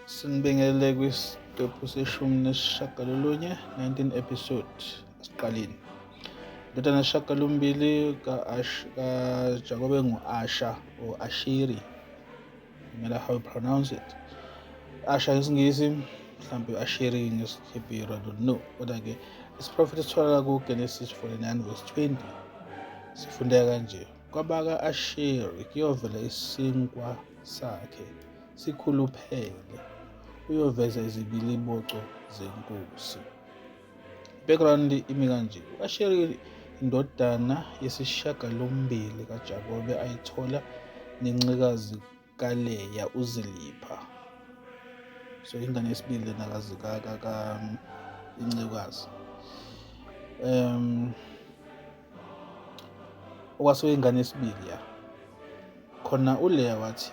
Sinibingelele kwisitobhu seshumi nesishagalolunye 19 episode asiqaleni. Indodana yesishagalombili kaJakobe ngu-Asha or Asheri, no matter how you pronounce it. Asha ngesingisi, mhlawumbe Asheri ngesiHebheru, I don't know. Kodwa-ke isiprofethi esitholakala kuGenesis 49 verse 20 sifundeka kanje: kwabaka-Asheri kuyovela isinkwa sakhe sikhuluphele, uyoveza izibiliboco zenkosi. Background imi kanje: u-Asheri indodana yesishagalombili kaJakobe ayithola nencikazi kaLeya uZilipha. So ingane yesibili lenakazi incekukazi. Okwase ingane yesibili ya. Khona uLeya wathi,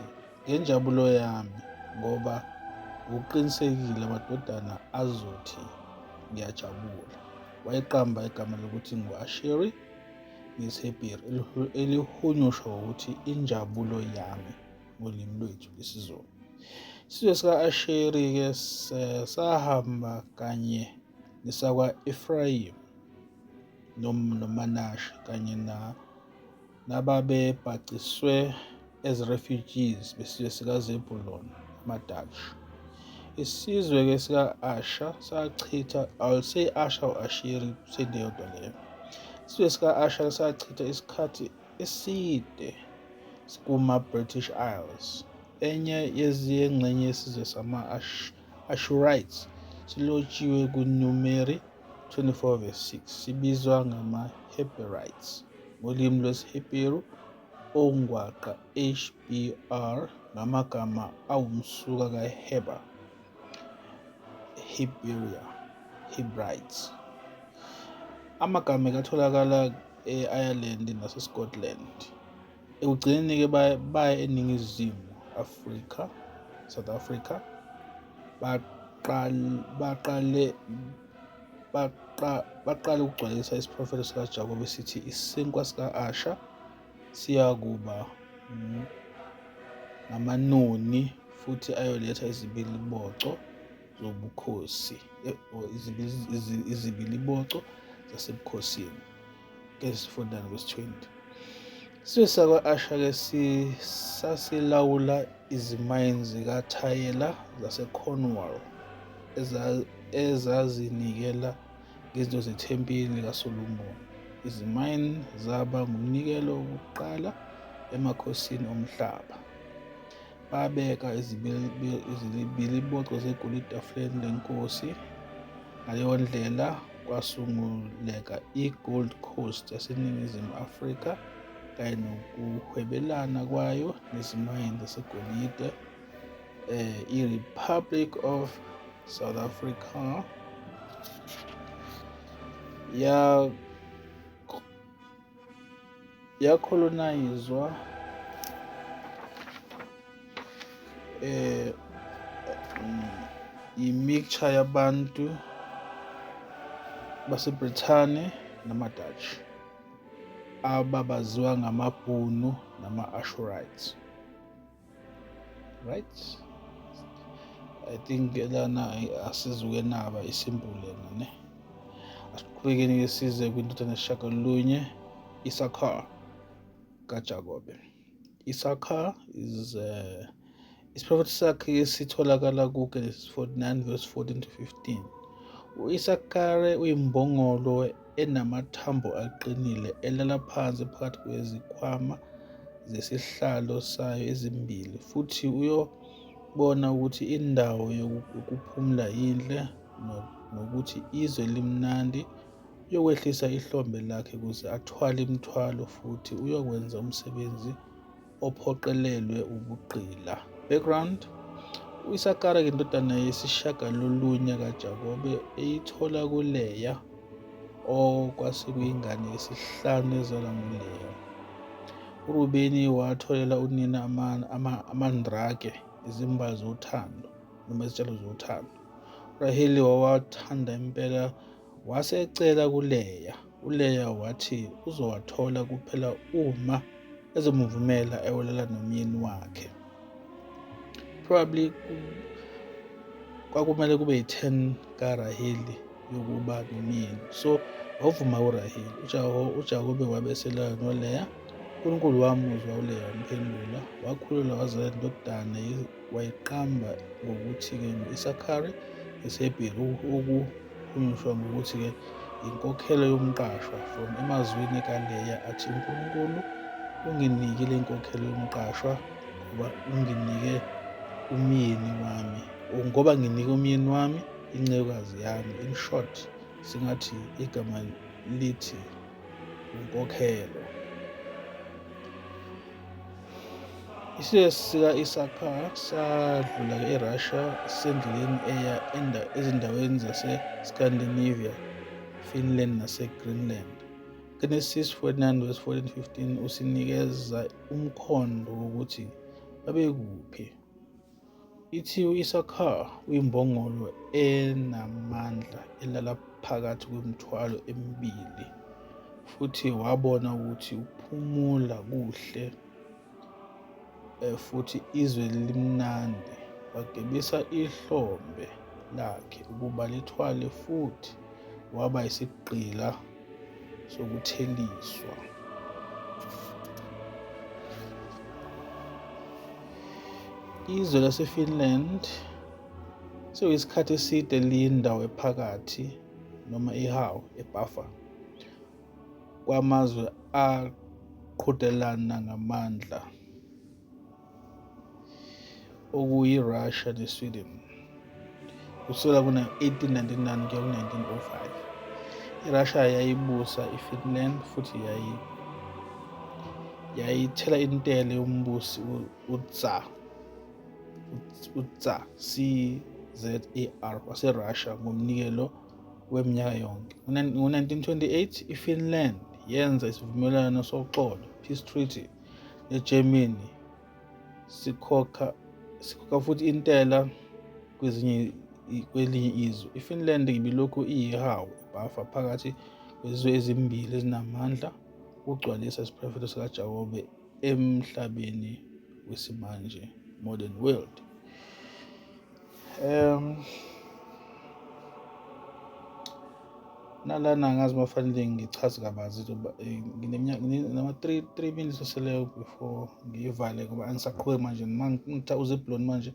ngenjabulo yami ngoba uqinisekile amadodana azothi ngiyajabula. Wayeqamba igama lokuthi ngu-Asheri ngesiHebheru elihunyushwa ukuthi injabulo yami ngolimi lwethu lwesiZulu. Isizwe sika-Asheri-ke sahamba kanye nesakwa-Efrayimi noManashe kanye nababebhaciswe as refugees besizwe sikaZebuloni, amaDutch. Isizwe-ke sika-Asha sachitha, I'll say Asha or Asheri, seyinto leyo. Isizwe sika-Asha sachitha isikhathi eside kuma-British Isles. Enye yezingxenye yesizwe sama-Ashurites silotshiwe kuNumeri 24 verse 6, sibizwa ngama-Heberites ngolimi lwesiHebheru, ongwaqa HBR ngamagama awumsuka kaHeber, Hebrides. Amagama atholakala e-Ireland naseScotland. Ekugcineni-ke baya eNingizimu Afrika, South Africa, baqale ukugcwalisa isiprofethi sikaJakobe sithi isinkwa sika-Asha siyakuba ngamanoni futhi ayoletha izibiliboco zobukhosi or izibiliboco zasebukhosini. Genesis 49 verse 20. Isizwe sakwa-Asha-ke sasilawula izimayini zikaThayela zaseCornwall ezazinikela ngezinto zethempeli likaSolomoni. Izimayini zaba ngumnikelo wokuqala emakhosini omhlaba. Babeka izibiliboco zegolide etafuleni lenkosi. Ngaleyo ndlela kwasunguleka i-Gold Coast yaseNingizimu Afrika kanye nokuhwebelana kwayo nezimayini zasegolide. I-Republic of South Africa yakolonayizwa i-mixture yabantu baseBrithani namaDutch ababaziwa ngamaBhunu nama-Ashurites. Right? I think lana asizuke naba isimbule ne. Asiqhubekeni-ke size kwindodana yesishagalolunye, Issachar kaJakobe. Issachar is isiprofethi sakhe sitholakala kuGenesis 49 verse 14 to 15. U-Issachar uyimbongolo enamathambo aqinile elala phansi phakathi kwezikhwama zesihlalo sayo ezimbili, futhi uyobona ukuthi indawo yokuphumula yinhle nokuthi izwe limnandi. Uyokwehlisa ihlombe lakhe ukuze athwale imithwalo, futhi uyokwenza umsebenzi ophoqelelwe ubugqila. Background: u-Issachar indodana yesishagalolunye kaJakobe eyithola kuLeya, okwasekuyingane yesihlanu ezalwa nguLeya. uRubeni watholela unina amandrake, izimbali zothando noma izitshalo zothando. uRaheli wawathanda impela, wase ecela kuLeya. uLeya wathi uzowathola kuphela uma ezomvumela eyolela nomyeni wakhe. Probably kwakumele kube yi-10 kaRaheli yokuba nomyeni. So wavuma uRaheli. uJakobe wabesela noLeya. uNkulunkulu wamuzwa uLeya wamphendula, wakhululwa wazala indodana wayiqamba ngokuthi-ke ngu-Isakhari ngeSihebheru, okuhunyushwa ngokuthi-ke inkokhelo yomqashwa. From emazwini kaLeya athi, uNkulunkulu unginikile inkokhelo yomqashwa ngoba nginike umyeni wami incekukazi yami. In short, singathi igama lithi inkokhelo. Isizwe sika-Isakhari sadlula eRussia sisendleleni eya ezindaweni zase-Scandinavia, Finland naseGreenland. Genesis 49:14-15 usinikeza umkhondo wokuthi babekuphi. Ithi u-Isakhari uyimbongolo enamandla elala phakathi kwemithwalo emibili, futhi wabona ukuthi ukuphumula kuhle futhi izwe limnandi. Wagebisa ihlombe lakhe ukuba lithwale futhi waba yisigqila sokutheliswa. Izwe laseFinland sekuyisikhathi eside liyindawo ephakathi noma ihawu ebuffer kwamazwe aqhudelana ngamandla okuyiRussia neSweden. Kusukela ku-1899 kuya ku-1905, iRussia yayibusa iFinland futhi yayithela intela yombusi uTsar CZAR waseRussia ngomnikelo weminyaka yonke. Ngo-1928 iFinland yenza isivumelwano soxolo, peace treaty, neGermany, sikhokha futhi intela kwelinye izwe. iFinland ibilokhu iyihawu ebuffer phakathi kwezizwe ezimbili ezinamandla ukugcwalisa isiprofetho sikaJakobe emhlabeni wesimanje, modern world. Nalana ngazi mafanele ngichaze kabanzi nginama 3 minutes oseleyo before ngiyivale ngoba angisaqhubeki manje. Mangithatha uZebulon manje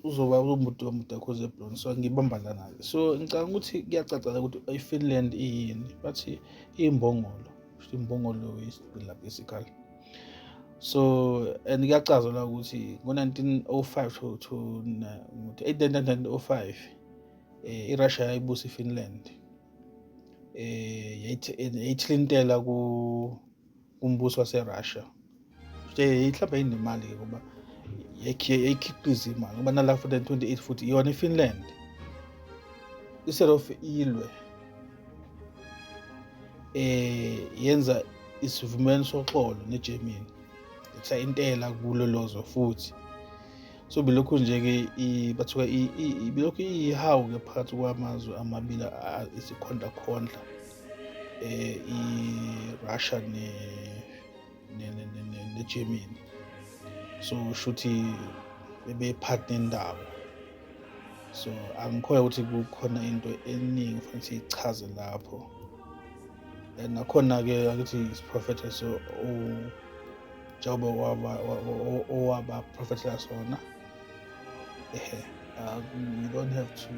uzoba umuntu omude kakhulu uZebulon, so ngibamba lana-ke. So ngicabanga ukuthi kuyacaca ukuthi iFinland iyini, bathi iyimbongolo, imbongolo yesiqila basically. So and kuyacaza la ukuthi ngo-1905 to 1905 iRussia yayibusa iFinland. Yayithilintela kumbuso waseRussia. Mhlawumbe inemali-ke ngoba yayikhiqiza imali ngoba nala futhi 28 futhi yona iFinland instead of ilwe yenza isivumelwano soxolo neGermany, etha intela kulolozwe futhi. So bilokhu nje-ke bathuka bilokhu iyihawu-ke phakathi kwamazwe amabili isikhondlakhondla, iRussia neGermany. So shuthi bebephathi nendawo. So angikhoya ukuthi kukhona into eningi kufanele siyichaze lapho. Nakhona-ke akithi isiprofetho so uJakobe owabaprofethela sona. You don't have to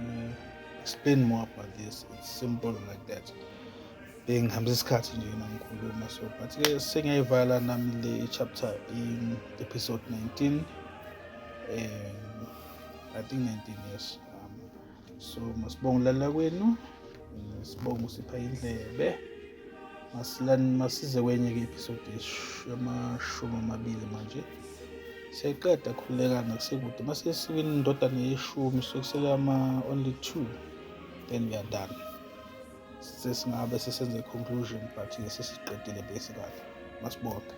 explain more about this. It's simple like that. Bengihambisa isikhathi nje nangikhuluma, so but-ke sengiyayivala nami le chapter in episode 19. I think 19, yes. So masibonge ukulalela kwenu, sibonge usipha indlebe. Masize kwenye-ke episode yama-20 manje. Siyaqeda khululekana kusekude. Mase siwini indodana ye-10 sokusele only 2, then we are done. Sesingabe sesenze conclusion, but sesiqedile basically. Masibonge.